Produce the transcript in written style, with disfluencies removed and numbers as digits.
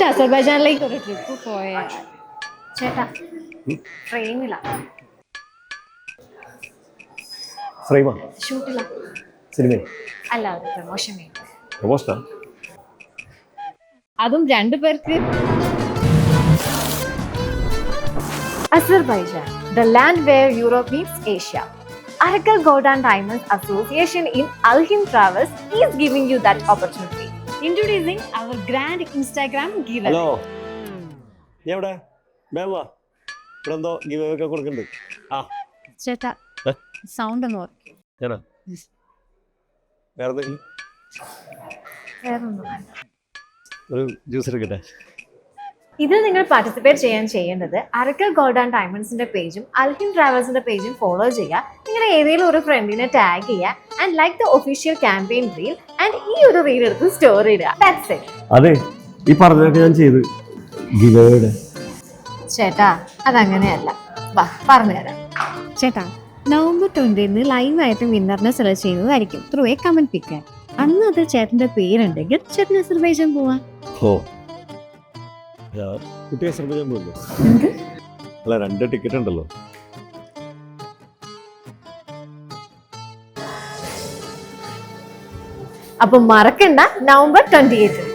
ആദ്യമായിട്ട് അസർബൈജാനിലേക്ക് ഒരു ട്രിപ്പ് പോയ ചേട്ടാ ട്രെയിനിലാ ഫ്രെയിമാ ഷൂട്ടിലാ സിനിമ അല്ല ഒരു പ്രമോഷൻ പ്രമോഷനാ അതും രണ്ടുപേർക്ക്. Azerbaijan, the land where Europe meets Asia. Arakkal Gold and Diamonds Association in Al Hind Travels is giving you that opportunity. Introducing our grand Instagram giveaway. Hello നീ എവിടെ മേവാ ഇവിടെ എന്തോ ഗിവ് ഒക്കെ കൊടുക്കുന്നുണ്ട്. ആ ചേട്ടാ സൗണ്ട് ഒന്ന് ഓർക്കും. ഞാനാ വേറെ വേറൊന്നും വേണ്ട. ഒരു ജ്യൂസ് എടുക്കട്ടെ. ഇതിൽ നിങ്ങൾ പാർട്ടിസിപ്പേറ്റ് ചെയ്യേണ്ടത് അറക്കൽ ഗോൾഡ് ആൻഡ് ഡയമണ്ട്സിന്റെ പേജും അൽഹിൻ ട്രാവൽസിന്റെ പേജും ഫോളോ ചെയ്യുക. നിങ്ങളുടെ ഏതെങ്കിലും ഒരു ഫ്രണ്ടിനെ ടാഗ് ചെയ്യുക and like the official campaign reel and ഈ ഒരു റീൽ എടുത്ത് സ്റ്റോറി ഇടുക. That's it. അതെ ഈ പറഞ്ഞൊക്കെ ഞാൻ ചെയ്ത് ഗിവയുടെ ചേട്ടാ അതങ്ങനെയല്ല. വാ പറഞ്ഞുതരാം. ചേട്ടാ November 20 ലൈവായിട്ട് വിന്നറിനെ സെലക്ട് ചെയ്യുന്നതായിരിക്കും ത്രൂ എ കമന്റ് പിക്കർ. അന്ന് അത് ചേട്ടന്റെ പേരുണ്ടെങ്കിൽ ചേട്ടൻ അസർബൈജാൻ പോവാ. ഓ കുട്ടി അസർബൈജാൻ പോകല്ലോ. അല്ല 2 ടിക്കറ്റ് ഉണ്ടല്ലോ. അപ്പൊ മറക്കണ്ട November 28.